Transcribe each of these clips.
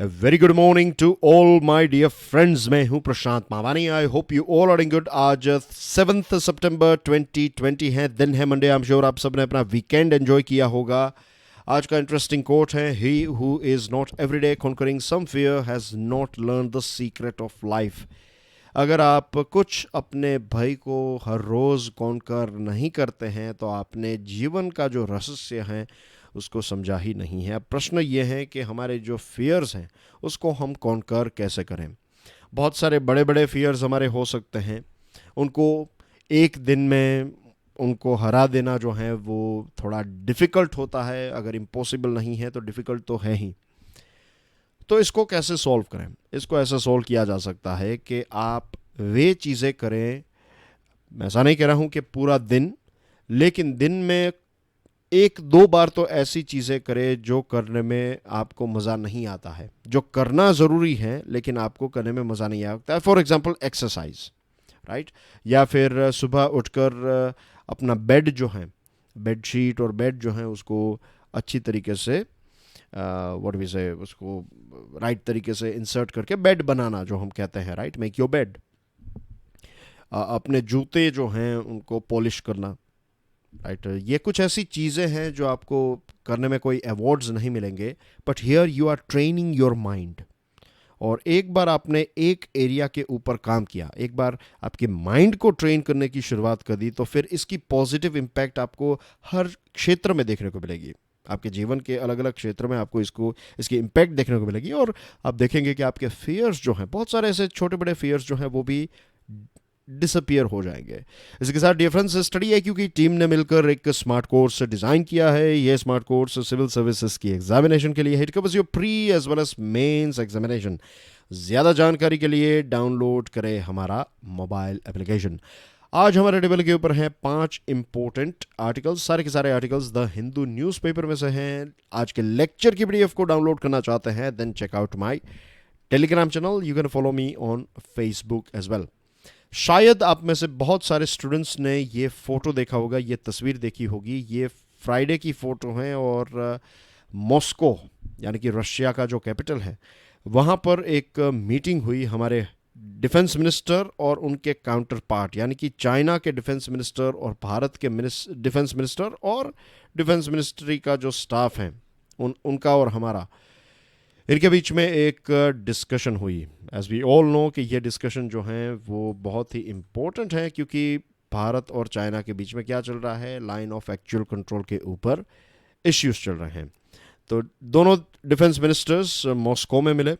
Very good morning to all my dear friends. मैं हूं Prashant Mavani. I hope you all are in good. आज 7 सितंबर 2020 है, दिन है मंडे। आई एम श्योर आप सबने अपना वीकेंड एंजॉय किया होगा। आज का इंटरेस्टिंग कोट है, he who is not everyday conquering some fear has not learn the secret of life. अगर आप कुछ अपने भय को हर रोज़ कॉन्कर नहीं करते हैं तो आपने जीवन का जो रहस्य है उसको समझा ही नहीं है। अब प्रश्न ये है कि हमारे जो फियर्स हैं उसको हम कॉन्कर कैसे करें। बहुत सारे बड़े बड़े फियर्स हमारे हो सकते हैं, उनको एक दिन में उनको हरा देना जो है वो थोड़ा डिफ़िकल्ट होता है। अगर इम्पॉसिबल नहीं है तो डिफ़िकल्ट तो है ही। तो इसको कैसे सॉल्व करें? इसको ऐसे सॉल्व किया जा सकता है कि आप वे चीज़ें करें। मैं ऐसा नहीं कह रहा हूँ कि पूरा दिन, लेकिन दिन में एक दो बार तो ऐसी चीज़ें करें जो करने में आपको मज़ा नहीं आता है, जो करना ज़रूरी है लेकिन आपको करने में मज़ा नहीं आता है। For example exercise, right? या फिर सुबह उठकर अपना बेड जो है, बेड शीट और बेड जो है उसको अच्छी तरीके से व्हाट वी से उसको राइट तरीके से इंसर्ट करके बेड बनाना, जो हम कहते हैं, राइट, मेक योर बेड। अपने जूते जो हैं उनको पॉलिश करना, राइट। ये कुछ ऐसी चीज़ें हैं जो आपको करने में कोई अवार्ड्स नहीं मिलेंगे, but here you are training your mind. और एक बार आपने एक एरिया के ऊपर काम किया, एक बार आपके माइंड को ट्रेन करने की शुरुआत कर दी, तो फिर इसकी पॉजिटिव इम्पैक्ट आपको हर क्षेत्र में देखने को मिलेगी। आपके जीवन के अलग अलग क्षेत्र में आपको इसकी इम्पैक्ट देखने को मिलेगी। और आप देखेंगे कि आपके फियर्स जो हैं, बहुत सारे ऐसे छोटे बड़े फियर्स जो हैं वो भी डिसअपियर हो जाएंगे। इसके साथ डिफरेंस स्टडी है क्योंकि टीम ने मिलकर एक स्मार्ट कोर्स डिज़ाइन किया है। ये स्मार्ट कोर्स सिविल सर्विसेज की एग्जामिनेशन के लिए, it covers your pre as well as mains examination. ज़्यादा जानकारी के लिए डाउनलोड करें हमारा मोबाइल एप्लीकेशन। आज हमारे टेबल के ऊपर हैं 5 इंपॉर्टेंट आर्टिकल्स। सारे के सारे आर्टिकल्स द हिंदू न्यूज़पेपर में से हैं। आज के लेक्चर की पीडीएफ को डाउनलोड करना चाहते हैं, then check out my Telegram channel. You can follow me on Facebook as well. शायद आप में से बहुत सारे स्टूडेंट्स ने ये फ़ोटो देखा होगा, ये तस्वीर देखी होगी। ये फ्राइडे की फ़ोटो है और मॉस्को यानी कि रशिया का जो कैपिटल है वहाँ पर एक मीटिंग हुई हमारे डिफेंस मिनिस्टर और उनके काउंटर पार्ट, यानी कि चाइना के डिफेंस मिनिस्टर और भारत के डिफेंस मिनिस्टर और डिफेंस मिनिस्ट्री का जो स्टाफ है उनका और हमारा, इनके बीच में एक डिस्कशन हुई। एज वी ऑल नो कि ये डिस्कशन जो है वो बहुत ही इम्पोर्टेंट है, क्योंकि भारत और चाइना के बीच में क्या चल रहा है, लाइन ऑफ एक्चुअल कंट्रोल के ऊपर इश्यूज चल रहे हैं। तो दोनों डिफेंस मिनिस्टर्स मॉस्को में मिले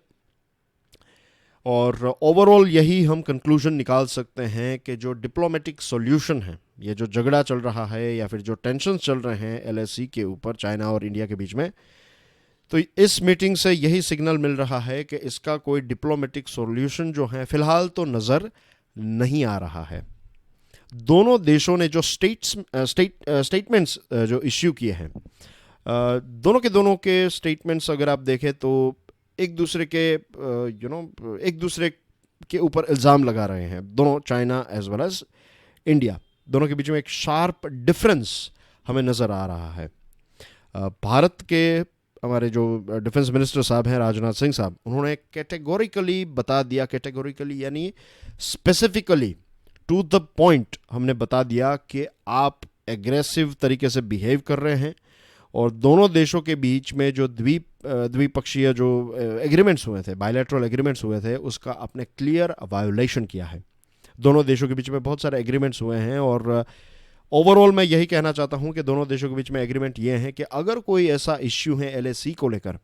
और ओवरऑल यही हम कंक्लूजन निकाल सकते हैं कि जो डिप्लोमेटिक सॉल्यूशन है, ये जो झगड़ा चल रहा है या फिर जो टेंशन चल रहे हैं एलएसी के ऊपर चाइना और इंडिया के बीच में, तो इस मीटिंग से यही सिग्नल मिल रहा है कि इसका कोई डिप्लोमेटिक सॉल्यूशन जो है फिलहाल तो नज़र नहीं आ रहा है। दोनों देशों ने जो स्टेटमेंट्स जो इश्यू किए हैं, दोनों के स्टेटमेंट्स अगर आप देखें तो एक दूसरे के एक दूसरे के ऊपर इल्ज़ाम लगा रहे हैं। दोनों, China as well as India, दोनों के बीच में एक शार्प डिफरेंस हमें नज़र आ रहा है। भारत के हमारे जो डिफेंस मिनिस्टर साहब हैं, राजनाथ सिंह साहब, उन्होंने कैटेगोरिकली बता दिया, कैटेगोरिकली यानी स्पेसिफिकली टू द पॉइंट हमने बता दिया कि आप एग्रेसिव तरीके से बिहेव कर रहे हैं। और दोनों देशों के बीच में जो द्विपक्षीय जो एग्रीमेंट्स हुए थे, बायलैटरल एग्रीमेंट्स हुए थे, उसका आपने क्लियर वायोलेशन किया है। दोनों देशों के बीच में बहुत सारे एग्रीमेंट्स हुए हैं और ओवरऑल मैं यही कहना चाहता हूं कि दोनों देशों के बीच में एग्रीमेंट ये है कि अगर कोई ऐसा इश्यू है एलएसी को लेकर,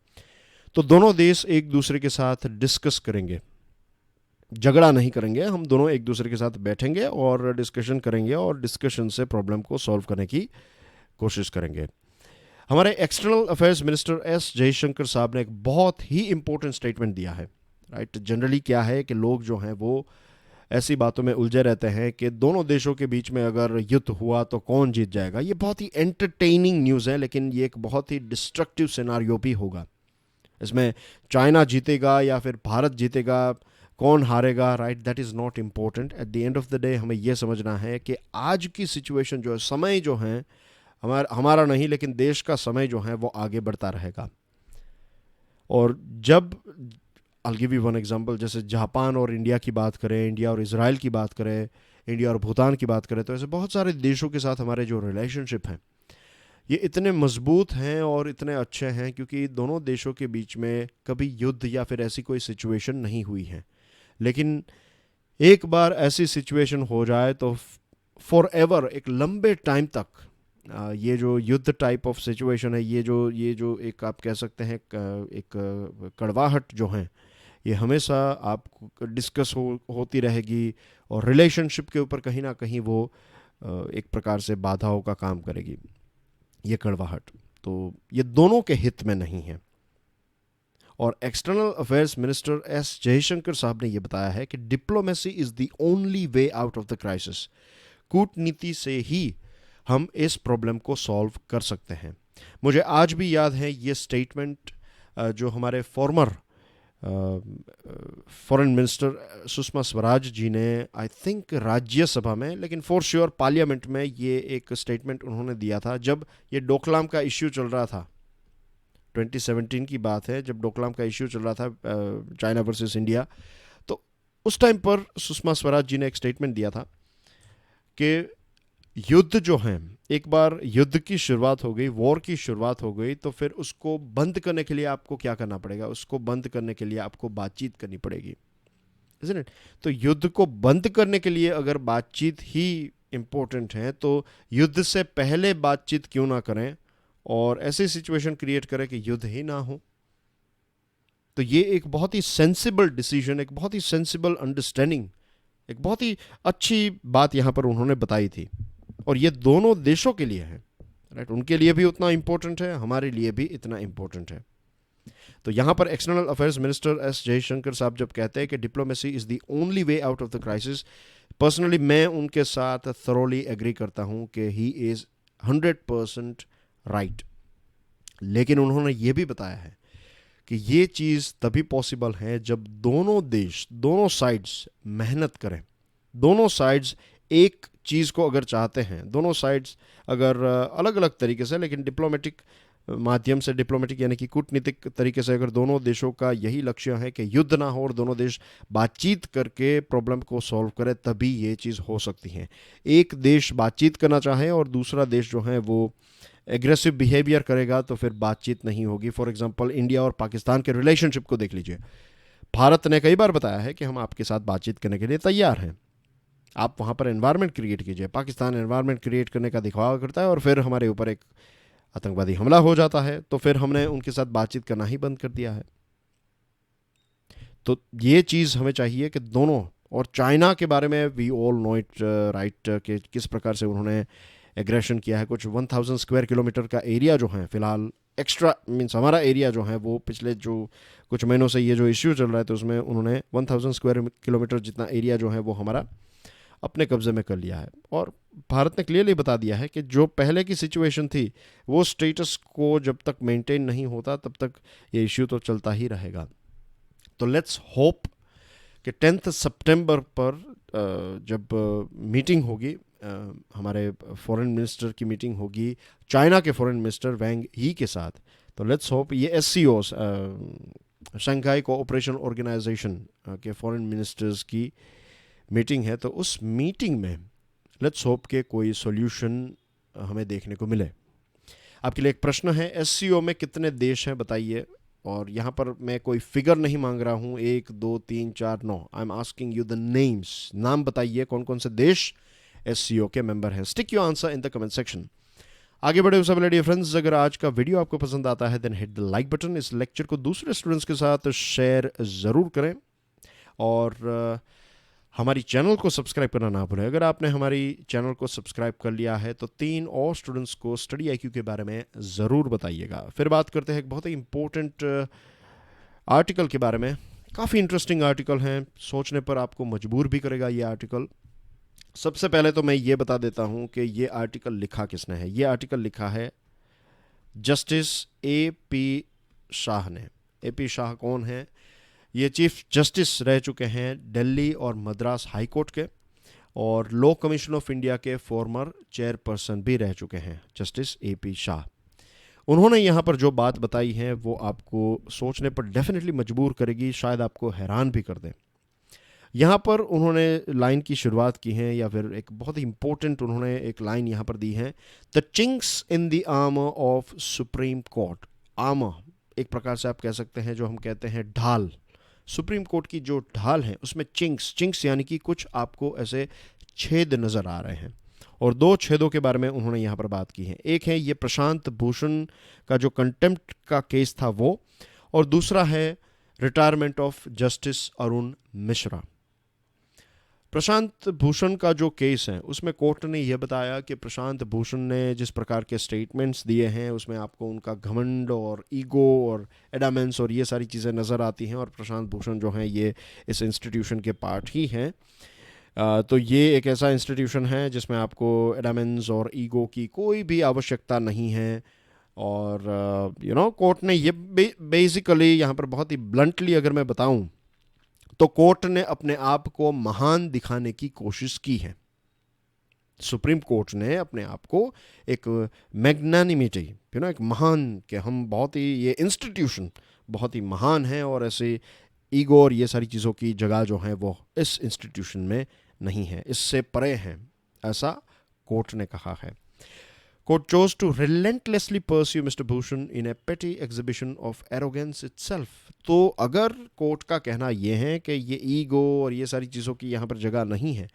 तो दोनों देश एक दूसरे के साथ डिस्कस करेंगे, झगड़ा नहीं करेंगे। हम दोनों एक दूसरे के साथ बैठेंगे और डिस्कशन करेंगे और डिस्कशन से प्रॉब्लम को सॉल्व करने की कोशिश करेंगे। हमारे external affairs minister S Jaishankar साहब ने एक बहुत ही इंपॉर्टेंट स्टेटमेंट दिया है, राइट। जनरली क्या है कि लोग जो हैं वो ऐसी बातों में उलझे रहते हैं कि दोनों देशों के बीच में अगर युद्ध हुआ तो कौन जीत जाएगा। ये बहुत ही एंटरटेनिंग न्यूज़ है, लेकिन ये एक बहुत ही डिस्ट्रक्टिव सिनारियो भी होगा। इसमें चाइना जीतेगा या फिर भारत जीतेगा, कौन हारेगा, right, that is not important. At the end of the day हमें यह समझना है कि आज की सिचुएशन जो है, समय जो है हमारा नहीं लेकिन देश का समय जो है वो आगे बढ़ता रहेगा। और जब I'll give you one example, जैसे जापान और इंडिया की बात करें, इंडिया और इज़राइल की बात करें, इंडिया और भूटान की बात करें, तो ऐसे बहुत सारे देशों के साथ हमारे जो रिलेशनशिप हैं ये इतने मजबूत हैं और इतने अच्छे हैं क्योंककि दोनों देशों के बीच में कभी युद्ध या फिर ऐसी कोई सिचुएशन नहीं हुई है। लेकिन एक बार ऐसी सिचुएशन हो जाए तो फॉर एवर, एक लंबे टाइम तक ये जो युद्ध टाइप ऑफ सिचुएशन है, ये जो एक आप कह सकते हैं एक कड़वाहट जो है, ये हमेशा आप डिस्कस होती रहेगी और रिलेशनशिप के ऊपर कहीं ना कहीं वो एक प्रकार से बाधाओं का काम करेगी, ये कड़वाहट। तो ये दोनों के हित में नहीं है। और external affairs minister S Jaishankar साहब ने यह बताया है कि diplomacy is the only way out of the crisis. कूटनीति से ही हम इस प्रॉब्लम को सॉल्व कर सकते हैं। मुझे आज भी याद है ये स्टेटमेंट जो हमारे former foreign minister Sushma Swaraj ji ने, आई थिंक राज्यसभा में, लेकिन फॉर श्योर पार्लियामेंट में, ये एक स्टेटमेंट उन्होंने दिया था जब ये डोकलाम का इश्यू चल रहा था। 2017 की बात है, जब डोकलाम का इश्यू चल रहा था, चाइना वर्सेस इंडिया। तो उस टाइम पर सुषमा स्वराज जी ने एक स्टेटमेंट दिया था कि युद्ध जो है, एक बार युद्ध की शुरुआत हो गई, वॉर की शुरुआत हो गई, तो फिर उसको बंद करने के लिए आपको क्या करना पड़ेगा? उसको बंद करने के लिए आपको बातचीत करनी पड़ेगी, isn't it? तो युद्ध को बंद करने के लिए अगर बातचीत ही इम्पोर्टेंट है तो युद्ध से पहले बातचीत क्यों ना करें और ऐसी सिचुएशन क्रिएट करें कि युद्ध ही ना हो। तो ये एक बहुत ही सेंसिबल डिसीजन, एक बहुत ही सेंसिबल अंडरस्टैंडिंग, एक बहुत ही अच्छी बात यहाँ पर उन्होंने बताई थी। और ये दोनों देशों के लिए है, राइट? उनके लिए भी उतना इंपॉर्टेंट है, हमारे लिए भी इतना इंपॉर्टेंट है। तो यहाँ पर external affairs minister S Jaishankar साहब जब कहते हैं कि diplomacy is the only way out of the crisis, personally मैं उनके साथ थरोली एग्री करता हूँ कि ही इज़ 100% राइट। लेकिन उन्होंने ये भी बताया है कि ये चीज़ तभी पॉसिबल है जब दोनों देश, दोनों साइड्स मेहनत करें। दोनों साइड्स एक चीज़ को अगर चाहते हैं, दोनों साइड्स अगर अलग अलग तरीके से, लेकिन डिप्लोमेटिक माध्यम से, डिप्लोमेटिक यानी कि कूटनीतिक तरीके से, अगर दोनों देशों का यही लक्ष्य है कि युद्ध ना हो और दोनों देश बातचीत करके प्रॉब्लम को सॉल्व करें, तभी ये चीज़ हो सकती है। एक देश बातचीत करना चाहे और दूसरा देश जो है वो एग्रेसिव बिहेवियर करेगा तो फिर बातचीत नहीं होगी। फॉर एग्जांपल इंडिया और पाकिस्तान के रिलेशनशिप को देख लीजिए। भारत ने कई बार बताया है कि हम आपके साथ बातचीत करने के लिए तैयार हैं, आप वहाँ पर एनवायरनमेंट क्रिएट कीजिए। पाकिस्तान एनवायरनमेंट क्रिएट करने का दिखावा करता है और फिर हमारे ऊपर एक आतंकवादी हमला हो जाता है, तो फिर हमने उनके साथ बातचीत करना ही बंद कर दिया है। तो ये चीज़ हमें चाहिए कि दोनों, और चाइना के बारे में we all know it, right, कि किस प्रकार से उन्होंने एग्रेशन किया है। कुछ 1000 स्क्वायर किलोमीटर का एरिया जो है फिलहाल एक्स्ट्रा, मीन्स हमारा एरिया जो है वो पिछले जो कुछ महीनों से ये जो इश्यू चल रहा है तो उसमें उन्होंने 1000 स्क्वायर किलोमीटर जितना एरिया जो है वो हमारा अपने कब्जे में कर लिया है। और भारत ने क्लियरली बता दिया है कि जो पहले की सिचुएशन थी वो स्टेटस को जब तक मेंटेन नहीं होता तब तक ये इश्यू तो चलता ही रहेगा। तो लेट्स होप कि 10 सितंबर पर जब मीटिंग होगी, हमारे फॉरेन मिनिस्टर की मीटिंग होगी चाइना के फॉरेन मिनिस्टर वैंग यी के साथ, तो लेट्स होप ये SCO, शंघाई कोऑपरेशन ऑर्गेनाइजेशन के फॉरेन मिनिस्टर्स की मीटिंग है, तो उस मीटिंग में लेट्स होप के कोई सॉल्यूशन हमें देखने को मिले। आपके लिए एक प्रश्न है, SCO में कितने देश हैं बताइए। और यहाँ पर मैं कोई फिगर नहीं मांग रहा हूँ 1 2 3 4 9, I am asking you the names. नाम बताइए कौन कौन से देश SCO के मेंबर हैं। Stick your answer in the comment section. आगे बढ़े उससे पहले डियर फ्रेंड्स, अगर आज का वीडियो आपको पसंद आता है then hit the like button. इस लेक्चर को दूसरे स्टूडेंट्स के साथ शेयर ज़रूर करें और हमारी चैनल को सब्सक्राइब करना ना भूलें। अगर आपने हमारी चैनल को सब्सक्राइब कर लिया है तो 3 और स्टूडेंट्स को स्टडी IQ के बारे में ज़रूर बताइएगा। फिर बात करते हैं एक बहुत ही इंपॉर्टेंट आर्टिकल के बारे में। काफ़ी इंटरेस्टिंग आर्टिकल हैं, सोचने पर आपको मजबूर भी करेगा ये आर्टिकल। सबसे पहले तो मैं ये बता देता हूँ कि ये आर्टिकल लिखा किसने है। ये आर्टिकल लिखा है जस्टिस AP शाह ने। AP शाह कौन है? ये चीफ जस्टिस रह चुके हैं दिल्ली और मद्रास हाई कोर्ट के, और लॉ कमीशन ऑफ इंडिया के फॉर्मर चेयरपर्सन भी रह चुके हैं जस्टिस AP शाह। उन्होंने यहाँ पर जो बात बताई है वो आपको सोचने पर डेफिनेटली मजबूर करेगी, शायद आपको हैरान भी कर दे। यहाँ पर उन्होंने लाइन की शुरुआत की है, या फिर एक बहुत ही इंपॉर्टेंट उन्होंने एक लाइन यहाँ पर दी है, the chinks in the armour of supreme court. Armour एक प्रकार से आप कह सकते हैं जो हम कहते हैं ढाल, सुप्रीम कोर्ट की जो ढाल है उसमें चिंक्स, चिंक्स यानी कि कुछ आपको ऐसे छेद नज़र आ रहे हैं। और दो छेदों के बारे में उन्होंने यहाँ पर बात की है। एक है ये प्रशांत भूषण का जो कंटेम्प्ट का केस था वो, और दूसरा है retirement of justice Arun Mishra. Prashant Bhushan का जो केस है उसमें कोर्ट ने यह बताया कि प्रशांत भूषण ने जिस प्रकार के स्टेटमेंट्स दिए हैं उसमें आपको उनका घमंड और ईगो और एडामेंस और ये सारी चीज़ें नज़र आती हैं, और प्रशांत भूषण जो हैं ये इस इंस्टीट्यूशन के पार्ट ही हैं। तो ये एक ऐसा इंस्टीट्यूशन है जिसमें आपको एडामेंस और ईगो की कोई भी आवश्यकता नहीं है। और कोर्ट ने ये बेसिकली यहाँ पर बहुत ही ब्लंटली अगर मैं बताऊँ तो कोर्ट ने अपने आप को महान दिखाने की कोशिश की है। सुप्रीम कोर्ट ने अपने आप को एक मैग्नानिमिटी, एक महान, कि हम बहुत ही, ये इंस्टीट्यूशन बहुत ही महान है और ऐसे ईगो और ये सारी चीज़ों की जगह जो है वो इस इंस्टीट्यूशन में नहीं है, इससे परे हैं, ऐसा कोर्ट ने कहा है। Court chose to relentlessly pursue Mr. Bhushan in a petty exhibition of arrogance itself। तो अगर कोर्ट का कहना यह है कि ये ईगो और ये सारी चीज़ों की यहाँ पर जगह नहीं है,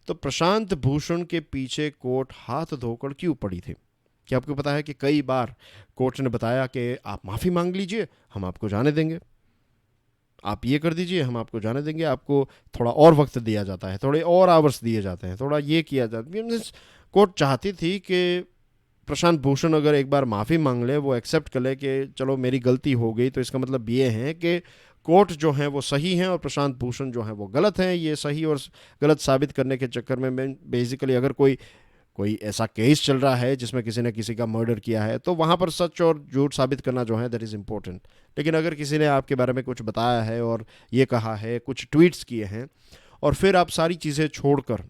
तो प्रशांत भूषण के पीछे कोर्ट हाथ धोकर क्यों पड़ी थी? क्या आपको पता है कि कई बार कोर्ट ने बताया कि आप माफ़ी मांग लीजिए, हम आपको जाने देंगे, आप ये कर दीजिए, हम आपको जाने देंगे, आपको थोड़ा और वक्त दिया जाता है, थोड़े और आवर्स दिए जाते हैं, थोड़ा ये किया जाता है। कोर्ट चाहती थी कि प्रशांत भूषण अगर एक बार माफ़ी मांग ले, वो एक्सेप्ट कर ले कि चलो मेरी गलती हो गई, तो इसका मतलब ये है कि कोर्ट जो है वो सही है और प्रशांत भूषण जो है वो गलत है। ये सही और गलत साबित करने के चक्कर में बेसिकली अगर कोई ऐसा केस चल रहा है जिसमें किसी ने किसी का मर्डर किया है, तो वहाँ पर सच और झूठ साबित करना जो है दैट इज़ इम्पोर्टेंट। लेकिन अगर किसी ने आपके बारे में कुछ बताया है और ये कहा है, कुछ ट्वीट्स किए हैं, और फिर आप सारी चीज़ें छोड़कर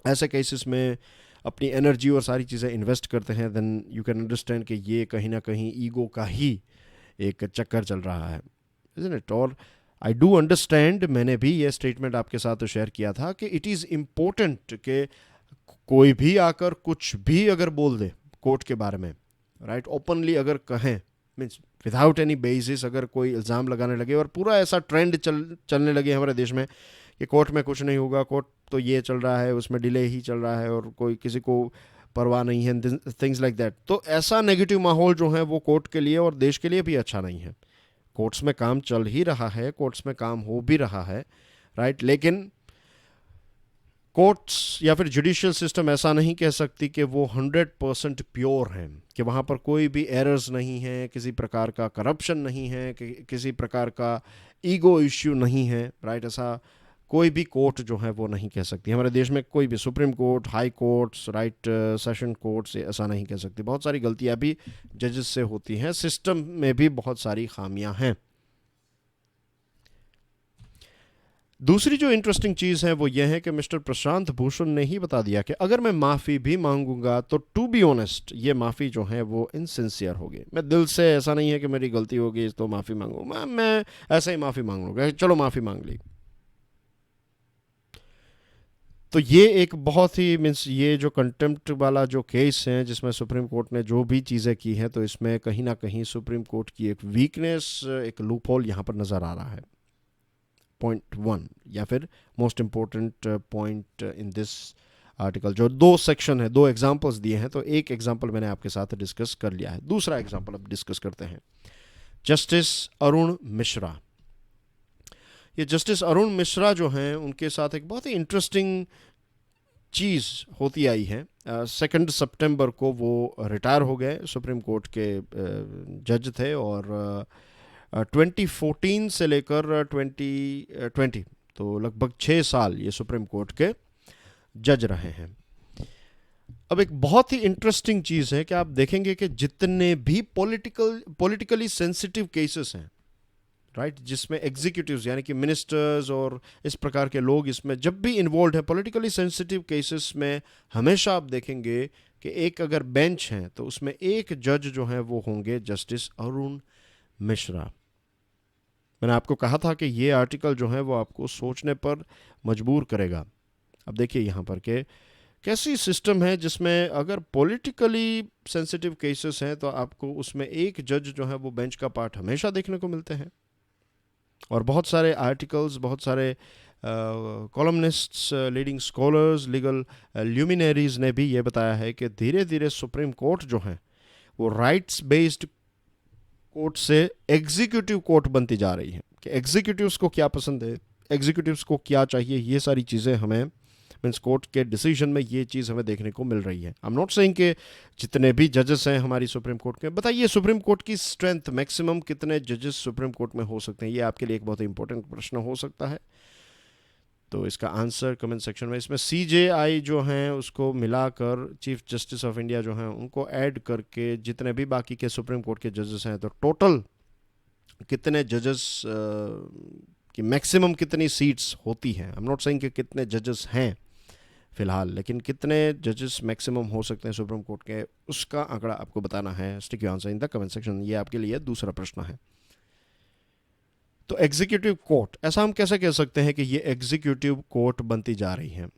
ऐसे केसेस में अपनी एनर्जी और सारी चीज़ें इन्वेस्ट करते हैं, देन यू कैन अंडरस्टैंड कि ये कहीं ना कहीं ईगो का ही एक चक्कर चल रहा है, इज़न्ट इट? और आई डू अंडरस्टैंड, मैंने भी ये स्टेटमेंट आपके साथ शेयर किया था कि इट इज़ इम्पोर्टेंट कि कोई भी आकर कुछ भी अगर बोल दे कोर्ट के बारे में, राइट, ओपनली अगर कहें, मीन्स विदाउट एनी बेसिस अगर कोई इल्ज़ाम लगाने लगे, और पूरा ऐसा ट्रेंड चलने लगे हमारे देश में कि कोर्ट में कुछ नहीं होगा, कोर्ट तो ये चल रहा है, उसमें डिले ही चल रहा है और कोई किसी को परवाह नहीं है, थिंग्स लाइक दैट। तो ऐसा नेगेटिव माहौल जो है वो कोर्ट के लिए और देश के लिए भी अच्छा नहीं है। कोर्ट्स में काम चल ही रहा है, कोर्ट्स में काम हो भी रहा है, राइट, लेकिन कोर्ट्स या फिर जुडिशियल सिस्टम ऐसा नहीं कह सकती कि वो 100% प्योर हैं, कि वहाँ पर कोई भी एरर्स नहीं है, किसी प्रकार का करप्शन नहीं है, किसी प्रकार का ईगो इश्यू नहीं है, राइट। ऐसा कोई भी कोर्ट जो है वो नहीं कह सकती। हमारे देश में कोई भी supreme court, high courts, right, session courts ऐसा नहीं कह सकती। बहुत सारी गलतियाँ भी जजेस से होती हैं, सिस्टम में भी बहुत सारी खामियां हैं। दूसरी जो इंटरेस्टिंग चीज़ है वो ये है कि मिस्टर प्रशांत भूषण ने ही बता दिया कि अगर मैं माफ़ी भी मांगूंगा तो टू बी ऑनेस्ट ये माफ़ी जो है वो इनसिंसियर होगी। मैं दिल से, ऐसा नहीं है कि मेरी गलती होगी तो माफ़ी मांगू, मैं ऐसे ही माफ़ी मांग लूँगा, चलो माफ़ी मांग ली। तो ये एक बहुत ही मीन्स ये जो कंटेम्प्ट वाला जो केस है जिसमें सुप्रीम कोर्ट ने जो भी चीज़ें की हैं, तो इसमें कहीं ना कहीं सुप्रीम कोर्ट की एक वीकनेस, एक लूप होल यहाँ पर नज़र आ रहा है। पॉइंट 1 या फिर most important point in this article, जो दो सेक्शन है, दो एग्जांपल्स दिए हैं, तो एक एग्जांपल मैंने आपके साथ डिस्कस कर लिया है, दूसरा एग्जांपल अब डिस्कस करते हैं। जस्टिस अरुण मिश्रा। ये जस्टिस अरुण मिश्रा जो हैं उनके साथ एक बहुत ही इंटरेस्टिंग चीज़ होती आई है। 2 सितंबर को वो रिटायर हो गए, सुप्रीम कोर्ट के जज थे, और 2014 से लेकर 2020 तो लगभग 6 साल ये सुप्रीम कोर्ट के जज रहे हैं। अब एक बहुत ही इंटरेस्टिंग चीज़ है कि आप देखेंगे कि जितने भी पॉलिटिकली सेंसिटिव केसेस हैं, राइट, जिसमें एग्जीक्यूटिव्स यानी कि मिनिस्टर्स और इस प्रकार के लोग इसमें जब भी इन्वॉल्व हैं, पॉलिटिकली सेंसिटिव केसेस में हमेशा आप देखेंगे कि कि एक अगर बेंच है तो उसमें एक जज जो है वो होंगे जस्टिस अरुण मिश्रा। मैंने आपको कहा था कि ये आर्टिकल जो है वो आपको सोचने पर मजबूर करेगा। अब देखिए यहाँ पर के कैसी सिस्टम है जिसमें अगर पॉलिटिकली सेंसिटिव केसेस हैं तो आपको उसमें एक जज जो है वो बेंच का पार्ट हमेशा देखने को मिलते हैं। और बहुत सारे आर्टिकल्स, बहुत सारे कॉलमनिस्ट्स, लीडिंग स्कॉलर्स, लीगल ल्यूमिनरीज ने भी ये बताया है कि धीरे धीरे सुप्रीम कोर्ट जो है वो राइट्स बेस्ड कोर्ट से एग्जीक्यूटिव कोर्ट बनती जा रही है। कि एग्जीक्यूटिव्स को क्या पसंद है, एग्जीक्यूटिव्स को क्या चाहिए, ये सारी चीज़ें हमें मीन्स कोर्ट के डिसीजन में ये चीज़ हमें देखने को मिल रही है। आई एम नॉट सेइंग कि जितने भी जजेस हैं हमारी सुप्रीम कोर्ट के, बताइए सुप्रीम कोर्ट की स्ट्रेंथ मैक्सिमम कितने जजेस सुप्रीम कोर्ट में हो सकते हैं, ये आपके लिए एक बहुत इंपॉर्टेंट प्रश्न हो सकता है। तो इसका आंसर कमेंट सेक्शन में, इसमें CJI जो हैं उसको मिलाकर चीफ जस्टिस ऑफ इंडिया जो हैं उनको ऐड करके जितने भी बाकी के सुप्रीम कोर्ट के जजेस हैं तो टोटल कितने जजेस की मैक्सिमम कितनी सीट्स होती हैं। आई एम नॉट सेइंग कि कितने जजेस हैं फिलहाल, लेकिन कितने जजेस मैक्सिमम हो सकते हैं सुप्रीम कोर्ट के, उसका आंकड़ा आपको बताना है। Stick your answer in the comment section. ये आपके लिए दूसरा प्रश्न है। तो एग्जीक्यूटिव कोर्ट, ऐसा हम कैसे कह सकते हैं कि ये एग्जीक्यूटिव कोर्ट बनती जा रही है?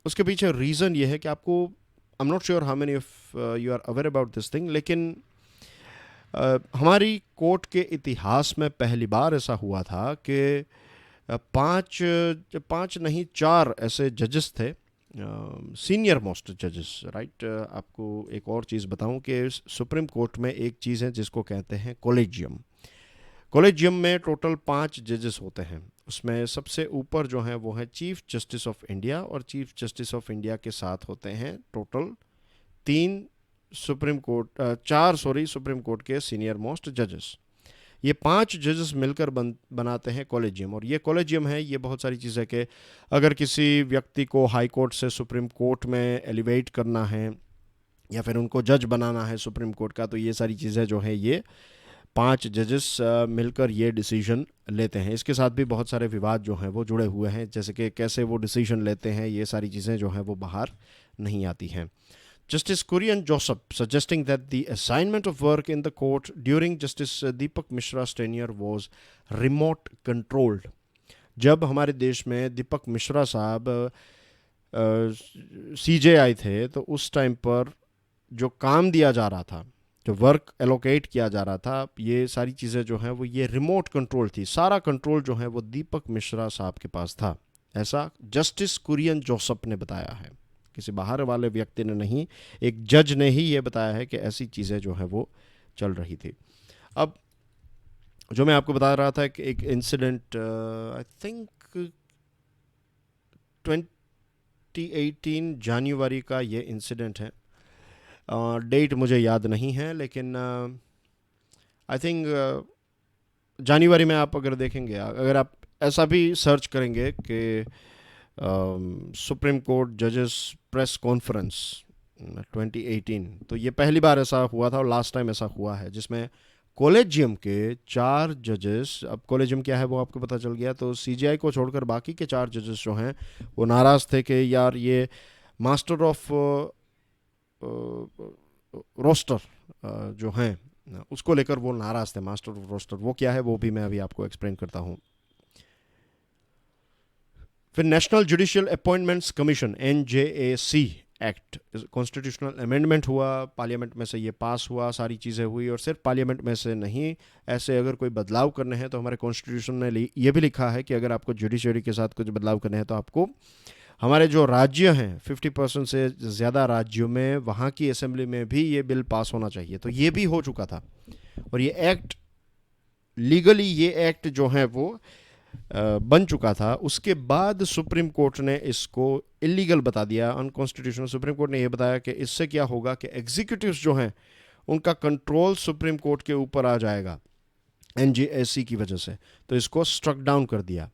उसके पीछे रीज़न ये है कि आपको, I am not sure how many of you are aware about this thing, लेकिन हमारी कोर्ट के इतिहास में पहली बार ऐसा हुआ था कि पाँच नहीं 4 ऐसे जजेस थे, सीनियर मोस्ट जजेस, राइट। आपको एक और चीज़ बताऊं कि सुप्रीम कोर्ट में एक चीज़ है जिसको कहते हैं कॉलेजियम। कॉलेजियम में टोटल 5 जजेस होते हैं। उसमें सबसे ऊपर जो है वो है चीफ जस्टिस ऑफ इंडिया, और चीफ जस्टिस ऑफ इंडिया के साथ होते हैं टोटल 4 सुप्रीम कोर्ट के सीनियर मोस्ट जजेस। ये 5 जजेस मिलकर बनाते हैं कॉलेजियम। और ये कॉलेजियम है, ये बहुत सारी चीज़ें कि अगर किसी व्यक्ति को हाई कोर्ट से सुप्रीम कोर्ट में एलिवेट करना है या फिर उनको जज बनाना है सुप्रीम कोर्ट का, तो ये सारी चीज़ें जो है ये 5 जजेस मिलकर ये डिसीजन लेते हैं। इसके साथ भी बहुत सारे विवाद जो हैं वो जुड़े हुए हैं, जैसे कि कैसे वो डिसीजन लेते हैं, ये सारी चीज़ें जो हैं वो बाहर नहीं आती हैं। Justice Kurian Joseph suggesting that the assignment of work in the court during Justice Deepak Mishra's tenure was remote controlled. जब हमारे देश में दीपक मिश्रा साहब CJI थे तो उस टाइम पर जो काम दिया जा रहा था, जो वर्क एलोकेट किया जा रहा था, ये सारी चीज़ें जो हैं वो ये रिमोट कंट्रोल थी। सारा कंट्रोल जो है वो दीपक मिश्रा साहब के पास था, ऐसा जस्टिस कुरियन जोसेफ ने बताया है। किसी बाहर वाले व्यक्ति ने नहीं, एक जज ने ही ये बताया है कि ऐसी चीज़ें जो है वो चल रही थी। अब जो मैं आपको बता रहा था कि एक इंसिडेंट, आई थिंक 2018 जनवरी का ये इंसिडेंट है, डेट मुझे याद नहीं है, लेकिन आई थिंक जनवरी में आप अगर देखेंगे, अगर आप ऐसा भी सर्च करेंगे कि सुप्रीम कोर्ट जजेस प्रेस कॉन्फ्रेंस 2018, तो ये पहली बार ऐसा हुआ था और लास्ट टाइम ऐसा हुआ है जिसमें कॉलेजियम के 4 जजेस, अब कॉलेजियम क्या है वो आपको पता चल गया, तो CJI को छोड़कर बाकी के 4 जजेस जो हैं वो नाराज़ थे कि यार ये मास्टर ऑफ रोस्टर जो हैं उसको लेकर वो नाराज़ थे। मास्टर ऑफ रोस्टर वो क्या है वो भी मैं अभी आपको एक्सप्लेन करता हूँ। फिर national judicial appointments commission NJAC act, constitutional amendment हुआ, पार्लियामेंट में से ये पास हुआ, सारी चीज़ें हुई। और सिर्फ पार्लियामेंट में से नहीं, ऐसे अगर कोई बदलाव करने हैं तो हमारे कॉन्स्टिट्यूशन ने ये भी लिखा है कि अगर आपको जुडिशरी के साथ कुछ बदलाव करने हैं तो आपको हमारे जो राज्य हैं 50% से ज़्यादा राज्यों में वहाँ की असेंबली में भी ये बिल पास होना चाहिए। तो ये भी हो चुका था और ये एक्ट लीगली, ये एक्ट जो है वो बन चुका था। उसके बाद सुप्रीम कोर्ट ने इसको इलीगल बता दिया, अनकॉन्स्टिट्यूशनल। सुप्रीम कोर्ट ने यह बताया कि इससे क्या होगा कि एग्जीक्यूटिव्स जो हैं उनका कंट्रोल सुप्रीम कोर्ट के ऊपर आ जाएगा NJAC की वजह से, तो इसको स्ट्रक डाउन कर दिया।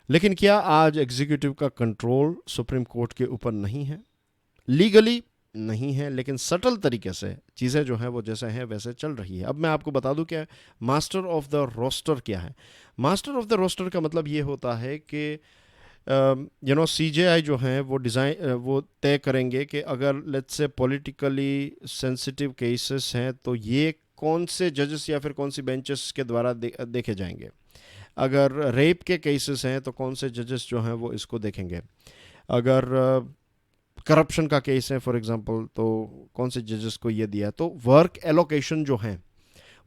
लेकिन क्या आज एग्जीक्यूटिव का कंट्रोल सुप्रीम कोर्ट के ऊपर नहीं है? लीगली नहीं है, लेकिन सटल तरीके से चीज़ें जो हैं वो जैसे हैं वैसे चल रही है। अब मैं आपको बता दूं क्या मास्टर ऑफ द रोस्टर क्या है। मास्टर ऑफ द रोस्टर का मतलब ये होता है कि सीजेआई जो हैं वो डिज़ाइन वो तय करेंगे कि अगर let's say politically sensitive cases हैं तो ये कौन से जजेस या फिर कौन सी बेंचेस के द्वारा देखे जाएंगे। अगर रेप के केसेस हैं तो कौन से जजेस जो हैं वो इसको देखेंगे। अगर करप्शन का केस है फॉर एग्जांपल तो कौन से जजेस को ये दिया। तो वर्क एलोकेशन जो हैं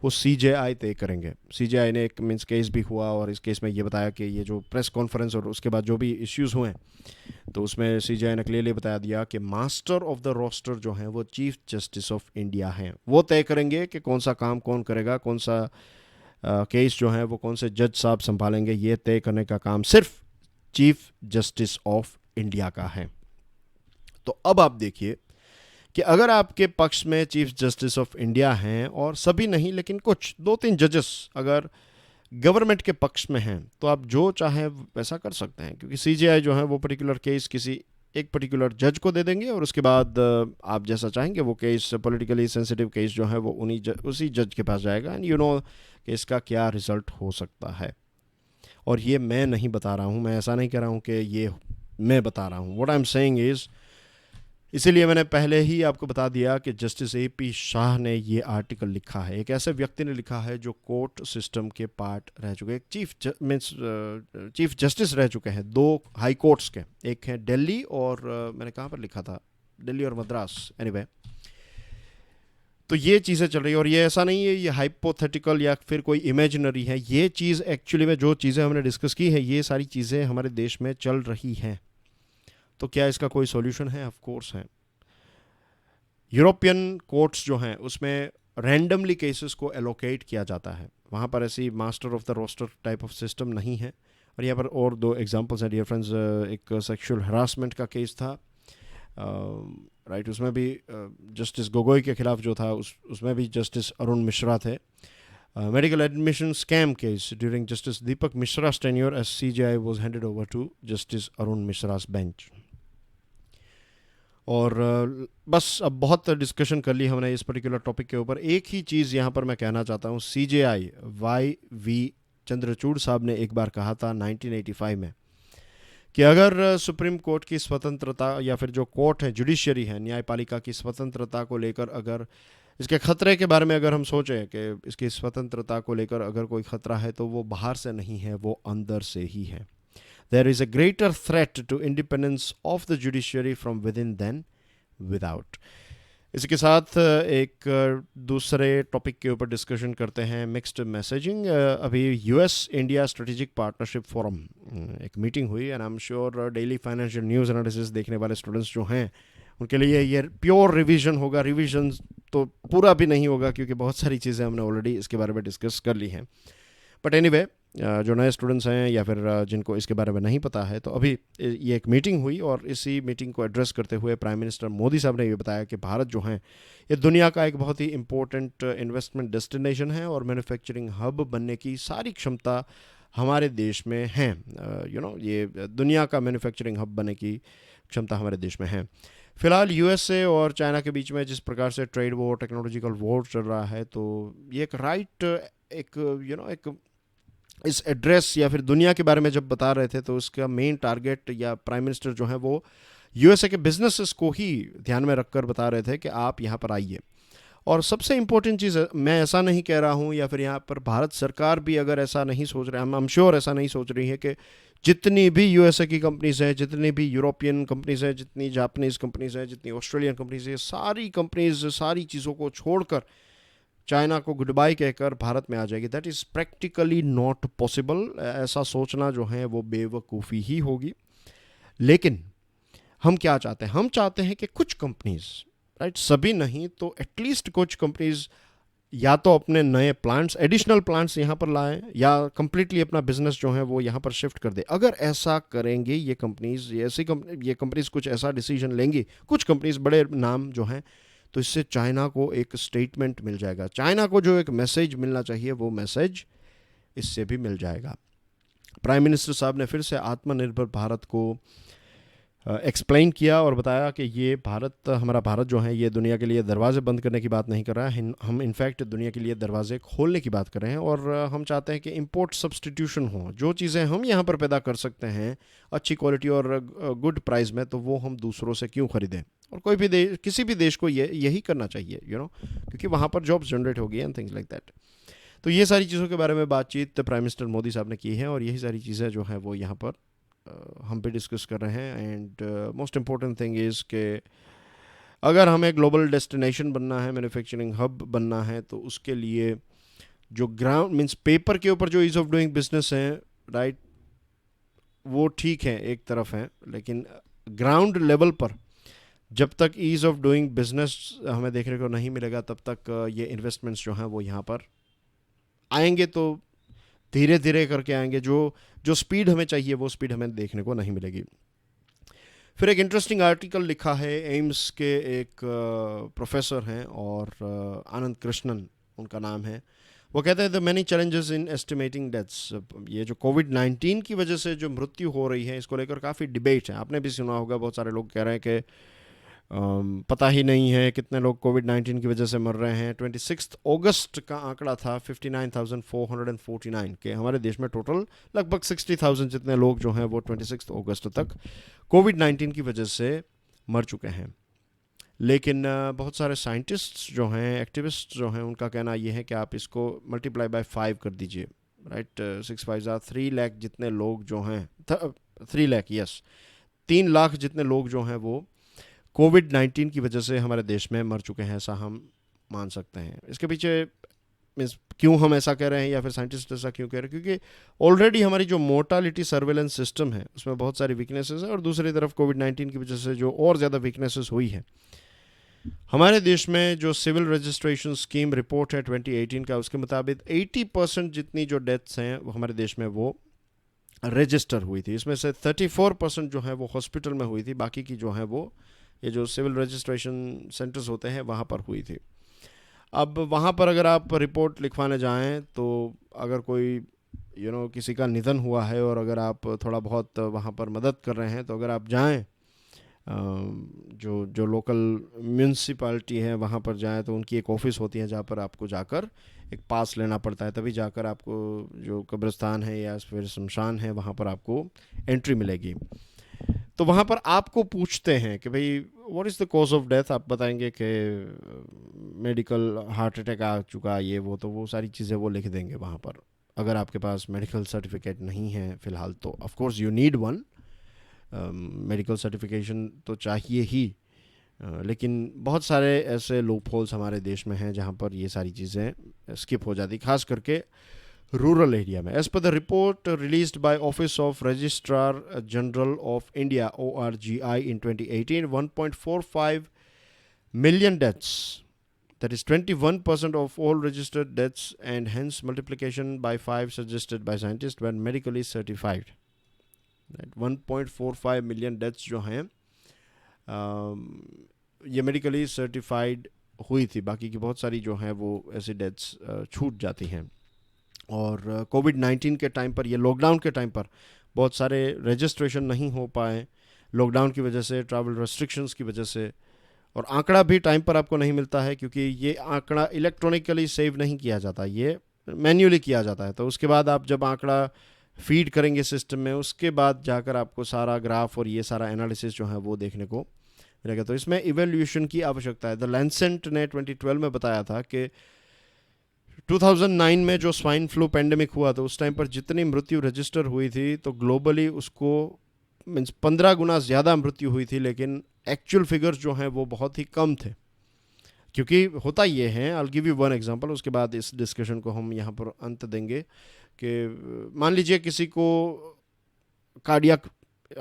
वो सीजेआई तय करेंगे। सीजेआई ने एक मीन्स केस भी हुआ और इस केस में ये बताया कि ये जो प्रेस कॉन्फ्रेंस और उसके बाद जो भी इश्यूज हुए तो उसमें सीजेआई ने क्लियरली बता दिया कि मास्टर ऑफ द रोस्टर जो हैं वो चीफ जस्टिस ऑफ इंडिया हैं। वो तय करेंगे कि कौन सा काम कौन करेगा, कौन सा केस जो है वो कौन से जज साहब संभालेंगे। ये तय करने का काम सिर्फ चीफ जस्टिस ऑफ इंडिया का है। तो अब आप देखिए कि अगर आपके पक्ष में चीफ जस्टिस ऑफ इंडिया हैं और सभी नहीं लेकिन कुछ 2-3 जजेस अगर गवर्नमेंट के पक्ष में हैं तो आप जो चाहे वैसा कर सकते हैं, क्योंकि सीजेआई जो है वो पर्टिकुलर केस किसी एक पर्टिकुलर जज को दे देंगे और उसके बाद आप जैसा चाहेंगे वो केस पॉलिटिकली सेंसिटिव केस जो है वो उसी जज के पास जाएगा एंड कि इसका क्या रिजल्ट हो सकता है। और ये मैं नहीं बता रहा हूँ, मैं ऐसा नहीं कह रहा हूँ कि ये मैं बता रहा हूँ। What I am saying is, इसीलिए मैंने पहले ही आपको बता दिया कि जस्टिस एपी शाह ने ये आर्टिकल लिखा है। एक ऐसे व्यक्ति ने लिखा है जो कोर्ट सिस्टम के पार्ट रह चुके, एक चीफ जस्टिस रह चुके हैं 2 हाई कोर्ट्स के, एक है दिल्ली और मैंने कहाँ पर लिखा था, दिल्ली और मद्रास, एनीवे। तो ये चीज़ें चल रही है और ये ऐसा नहीं है ये हाइपोथेटिकल या फिर कोई इमेजिनरी है। ये चीज़ एक्चुअली में जो चीज़ें हमने डिस्कस की है ये सारी चीज़ें हमारे देश में चल रही हैं। तो क्या इसका कोई सॉल्यूशन है? ऑफ कोर्स है। यूरोपियन कोर्ट्स जो हैं उसमें रैंडमली केसेस को एलोकेट किया जाता है, वहाँ पर ऐसी master of the roster type of system नहीं है। और यहाँ पर और 2 एग्जांपल्स हैं डियर फ्रेंड्स। एक सेक्सुअल हरासमेंट का केस था, राइट, उसमें भी जस्टिस गोगोई के खिलाफ जो था उसमें भी जस्टिस अरुण मिश्रा थे। Medical admission scam case during justice Deepak Mishra's tenure as CJI was handed over to justice Arun Mishra's bench। और बस अब बहुत डिस्कशन कर ली हमने इस पर्टिकुलर टॉपिक के ऊपर। एक ही चीज़ यहाँ पर मैं कहना चाहता हूँ, सीजेआई YV चंद्रचूड़ साहब ने एक बार कहा था 1985 में कि अगर सुप्रीम कोर्ट की स्वतंत्रता या फिर जो कोर्ट है, जुडिशरी है, न्यायपालिका की स्वतंत्रता को लेकर अगर इसके खतरे के बारे में अगर हम सोचें कि इसकी स्वतंत्रता को लेकर अगर कोई खतरा है तो वो बाहर से नहीं है, वो अंदर से ही है। There is a greater threat to independence of the judiciary from within than without। इसके साथ एक दूसरे टॉपिक के ऊपर डिस्कशन करते हैं, मिक्स्ड मैसेजिंग। अभी US India strategic partnership forum एक मीटिंग हुई and I am sure daily financial news analysis देखने वाले स्टूडेंट्स जो हैं उनके लिए ये प्योर रिवीजन होगा। रिवीजन तो पूरा भी नहीं होगा क्योंकि बहुत सारी चीज़ें हमने ऑलरेडी इसके बारे में डिस्कस कर ली हैं, बट एनीवे जो नए स्टूडेंट्स हैं या फिर जिनको इसके बारे में नहीं पता है, तो अभी ये एक मीटिंग हुई और इसी मीटिंग को एड्रेस करते हुए प्राइम मिनिस्टर मोदी साहब ने ये बताया कि भारत जो है ये दुनिया का एक बहुत ही इम्पोर्टेंट इन्वेस्टमेंट डेस्टिनेशन है और मैन्युफैक्चरिंग हब बनने की सारी क्षमता हमारे देश में है। ये दुनिया का मैन्युफैक्चरिंग हब बनने की क्षमता हमारे देश में है। फिलहाल USA और चाइना के बीच में जिस प्रकार से ट्रेड वॉर, टेक्नोलॉजिकल वॉर चल रहा है, तो ये एक इस एड्रेस या फिर दुनिया के बारे में जब बता रहे थे तो उसका मेन टारगेट या प्राइम मिनिस्टर जो है वो USA के बिजनेसेस को ही ध्यान में रखकर बता रहे थे कि आप यहाँ पर आइए। और सबसे इम्पोर्टेंट चीज़, मैं ऐसा नहीं कह रहा हूँ या फिर यहाँ पर भारत सरकार भी अगर ऐसा नहीं सोच रहे, आई एम श्योर ऐसा नहीं सोच रही है कि जितनी भी USA की कंपनीज़ हैं, जितनी भी यूरोपियन कंपनीज़ हैं, जितनी जापानीज़ कंपनीज़ हैं, जितनी ऑस्ट्रेलियन कंपनीज़ हैं, सारी कंपनीज़ सारी चीज़ों को छोड़कर चाइना को गुड बाय कहकर भारत में आ जाएगी। That is practically not possible. ऐसा सोचना जो है वो बेवकूफ़ी ही होगी। लेकिन हम क्या चाहते हैं? हम चाहते हैं कि कुछ कंपनीज़, राइट, सभी नहीं तो एटलीस्ट कुछ कंपनीज़ या तो अपने नए प्लांट्स, एडिशनल प्लांट्स यहाँ पर लाएं या कंप्लीटली अपना बिजनेस जो है वो यहाँ पर शिफ्ट कर दे। अगर ऐसा करेंगे ये कंपनीज़, ये कंपनीज़ कुछ ऐसा डिसीजन लेंगी, कुछ कंपनीज़ बड़े नाम जो हैं, तो इससे चाइना को एक स्टेटमेंट मिल जाएगा। चाइना को जो एक मैसेज मिलना चाहिए वो मैसेज इससे भी मिल जाएगा। प्राइम मिनिस्टर साहब ने फिर से आत्मनिर्भर भारत को एक्सप्लेन किया और बताया कि ये हमारा भारत जो है ये दुनिया के लिए दरवाज़े बंद करने की बात नहीं कर रहा है, हम इनफैक्ट दुनिया के लिए दरवाज़े खोलने की बात कर रहे हैं। और हम चाहते हैं कि इंपोर्ट सब्सटीट्यूशन हो, जो चीज़ें हम यहाँ पर पैदा कर सकते हैं अच्छी क्वालिटी और गुड प्राइस में, तो वो हम दूसरों से क्यों ख़रीदें। और कोई भी देश, किसी भी देश को यही करना चाहिए, क्योंकि वहाँ पर जॉब्स जनरेट होगी एंड थिंग्स लाइक दैट। तो ये सारी चीज़ों के बारे में बातचीत प्राइम मिनिस्टर मोदी साहब ने की है, और यही सारी चीज़ें जो हैं वो यहाँ पर हम पे डिस्कस कर रहे हैं। And most important thing is कि अगर हमें ग्लोबल डेस्टिनेशन बनना है, मैन्युफैक्चरिंग हब बनना है, तो उसके लिए जो ग्राउंड मीन्स पेपर के ऊपर जो ईज़ ऑफ डूइंग बिजनेस है, राइट, वो ठीक है, एक तरफ है, लेकिन ग्राउंड लेवल पर जब तक ईज़ ऑफ डूइंग बिजनेस हमें देखने को नहीं मिलेगा, तब तक ये इन्वेस्टमेंट्स जो हैं वो यहाँ पर आएंगे तो धीरे धीरे करके आएंगे। जो स्पीड हमें चाहिए वो स्पीड हमें देखने को नहीं मिलेगी। फिर एक इंटरेस्टिंग आर्टिकल लिखा है एम्स के एक प्रोफेसर हैं, और आनंद कृष्णन उनका नाम है। वो कहते हैं the many challenges in estimating deaths. ये जो कोविड-19 की वजह से जो मृत्यु हो रही है, इसको लेकर काफ़ी डिबेट है। आपने भी सुना होगा, बहुत सारे लोग कह रहे हैं कि पता ही नहीं है कितने लोग कोविड-19 की वजह से मर रहे हैं। 26 अगस्त का आंकड़ा था 59,449 के हमारे देश में टोटल लगभग 60,000 जितने लोग जो हैं वो 26 अगस्त तक कोविड-19 की वजह से मर चुके हैं। लेकिन बहुत सारे साइंटिस्ट जो हैं, एक्टिविस्ट जो हैं, उनका कहना ये है कि आप इसको मल्टीप्लाई बाय 5 कर दीजिए, राइट। 6 5 3 लाख जितने लोग जो हैं, 3 लाख, यस, 3 लाख जितने लोग जो हैं वो कोविड-19 की वजह से हमारे देश में मर चुके हैं, ऐसा हम मान सकते हैं। इसके पीछे मीन्स क्यों हम ऐसा कह रहे हैं, या फिर साइंटिस्ट ऐसा क्यों कह रहे हैं, क्योंकि ऑलरेडी हमारी जो मोर्टालिटी सर्वेलेंस सिस्टम है उसमें बहुत सारी वीकनेसेस है, और दूसरी तरफ कोविड-19 की वजह से जो और ज़्यादा वीकनेसेस हुई है। हमारे देश में जो सिविल रजिस्ट्रेशन स्कीम रिपोर्ट है 2018 का, उसके मुताबिक 80% जितनी जो डेथ्स हैं वो हमारे देश में वो रजिस्टर हुई थी। इसमें से 34% जो है वो हॉस्पिटल में हुई थी, बाकी की जो है वो ये जो सिविल रजिस्ट्रेशन सेंटर्स होते हैं वहाँ पर हुई थी। अब वहाँ पर अगर आप रिपोर्ट लिखवाने जाएं, तो अगर कोई किसी का निधन हुआ है और अगर आप थोड़ा बहुत वहाँ पर मदद कर रहे हैं, तो अगर आप जाएं जो लोकल म्यूनसिपालिटी है वहाँ पर जाएं, तो उनकी एक ऑफिस होती है जहाँ पर आपको जाकर एक पास लेना पड़ता है, तभी जाकर आपको जो कब्रिस्तान है या फिर शमशान है वहाँ पर आपको एंट्री मिलेगी। तो वहाँ पर आपको पूछते हैं कि भाई what is the cause of death. आप बताएंगे कि मेडिकल हार्ट अटैक आ चुका, ये वो, तो वो सारी चीज़ें वो लिख देंगे वहाँ पर। अगर आपके पास मेडिकल सर्टिफिकेट नहीं है फ़िलहाल, तो of course you need one, medical certification तो चाहिए ही। लेकिन बहुत सारे ऐसे लूप होल्स हमारे देश में हैं जहाँ पर ये सारी चीज़ें स्किप हो जाती, खास करके रूरल एरिया में। As per the report released by office of registrar general of India ORGI in 2018, 1.45 million deaths, that is 21% of all registered deaths, and hence multiplication by 5 suggested by scientists when medically certified. 1.45 million deaths जो हैं ये medically certified हुई थी, बाकी की बहुत सारी जो हैं वो ऐसी डेथ्स छूट जाती हैं। और कोविड-19 के टाइम पर, ये लॉकडाउन के टाइम पर बहुत सारे रजिस्ट्रेशन नहीं हो पाए लॉकडाउन की वजह से, ट्रैवल रेस्ट्रिक्शंस की वजह से, और आंकड़ा भी टाइम पर आपको नहीं मिलता है, क्योंकि ये आंकड़ा इलेक्ट्रॉनिकली सेव नहीं किया जाता, ये मैन्युअली किया जाता है। तो उसके बाद आप जब आंकड़ा फीड करेंगे सिस्टम में, उसके बाद जाकर आपको सारा ग्राफ और ये सारा एनालिसिस जो है वो देखने को मिलेगा। तो इसमें इवैल्यूएशन की आवश्यकता है। द लैंसेट ने 2012 में बताया था कि 2009 में जो स्वाइन फ्लू पेंडेमिक हुआ, तो उस टाइम पर जितनी मृत्यु रजिस्टर हुई थी, तो ग्लोबली उसको मीन्स 15 गुना ज़्यादा मृत्यु हुई थी, लेकिन एक्चुअल फिगर्स जो हैं वो बहुत ही कम थे। क्योंकि होता ये है, I will give you one example, उसके बाद इस डिस्कशन को हम यहाँ पर अंत देंगे, कि मान लीजिए किसी को कार्डियक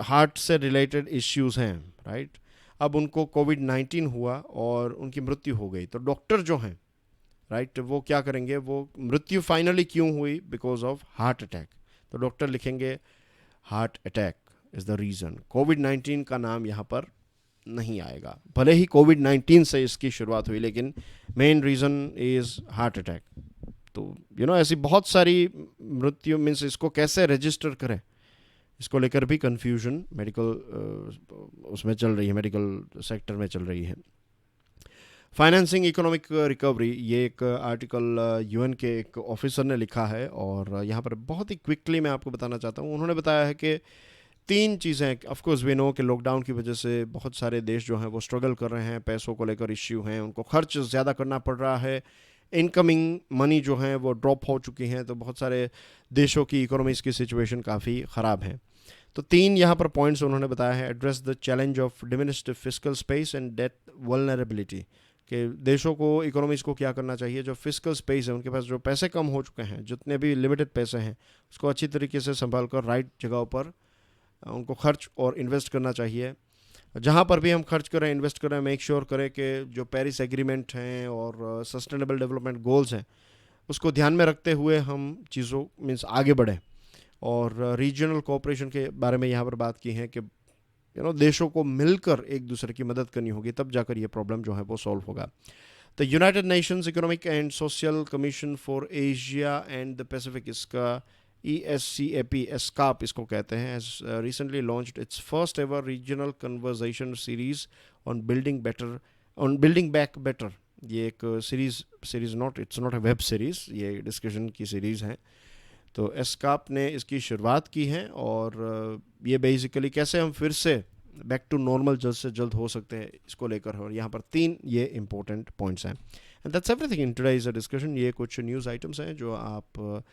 हार्ट से रिलेटेड इश्यूज़ हैं, राइट। अब उनको कोविड-19 हुआ और उनकी मृत्यु हो गई, तो डॉक्टर जो हैं, राइट, वो क्या करेंगे, वो मृत्यु फाइनली क्यों हुई, बिकॉज ऑफ हार्ट अटैक, तो डॉक्टर लिखेंगे heart attack is the reason. कोविड-19 का नाम यहाँ पर नहीं आएगा, भले ही कोविड-19 से इसकी शुरुआत हुई, लेकिन main reason is heart attack. तो ऐसी बहुत सारी मृत्यु मीन्स इसको कैसे रजिस्टर करें, इसको लेकर भी कन्फ्यूजन मेडिकल उसमें चल रही है, मेडिकल सेक्टर में चल रही है। फाइनेंसिंग इकोनॉमिक रिकवरी, ये एक आर्टिकल यूएन के एक ऑफिसर ने लिखा है और यहाँ पर बहुत ही क्विकली मैं आपको बताना चाहता हूँ। उन्होंने बताया है कि 3 चीज़ें, ऑफ कोर्स वी नो कि लॉकडाउन की वजह से बहुत सारे देश जो हैं वो स्ट्रगल कर रहे हैं, पैसों को लेकर इश्यू हैं, उनको खर्च ज़्यादा करना पड़ रहा है, इनकमिंग मनी जो है वो ड्रॉप हो चुकी हैं, तो बहुत सारे देशों की इकोनॉमीज़ की सिचुएशन काफ़ी ख़राब है। तो 3 यहाँ पर पॉइंट्स उन्होंने बताया है। Address the challenge of diminished fiscal space and debt vulnerability, कि देशों को, इकोनॉमीज़ को क्या करना चाहिए, जो फिस्कल स्पेस है, उनके पास जो पैसे कम हो चुके हैं, जितने भी लिमिटेड पैसे हैं, उसको अच्छी तरीके से संभाल कर राइट जगहों पर उनको खर्च और इन्वेस्ट करना चाहिए। जहाँ पर भी हम खर्च करें, इन्वेस्ट करें, मेक श्योर करें कि जो पेरिस एग्रीमेंट हैं और सस्टेनेबल डेवलपमेंट गोल्स हैं उसको ध्यान में रखते हुए हम चीज़ों मीन्स आगे बढ़ें। और रीजनल कोऑपरेशन के बारे में यहाँ पर बात की है कि देशों को मिलकर एक दूसरे की मदद करनी होगी, तब जाकर ये प्रॉब्लम जो है वो सॉल्व होगा। The United Nations economic and social commission for Asia and the Pacific, इसका ESCAP, एस्काप इसको कहते हैं, has recently launched it's first ever regional conversation series on building back better. ये एक series not, it's not a web series, ये discussion की series है। तो एस्काप ने इसकी शुरुआत की है और ये बेसिकली कैसे हम फिर से बैक टू नॉर्मल जल्द से जल्द हो सकते हैं, इसको लेकर है। और यहाँ पर 3 ये इंपॉर्टेंट पॉइंट्स हैं। And that's everything in today's discussion. ये कुछ न्यूज़ आइटम्स हैं जो आप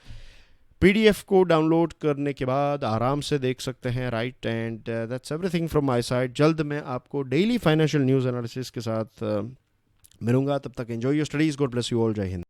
PDF को डाउनलोड करने के बाद आराम से देख सकते हैं, right. And that's everything from my side. जल्द मैं आपको डेली फाइनेंशियल न्यूज़ एनालिसिस के साथ मिलूंगा। तब तक enjoy your studies. God bless you all. जय हिंद।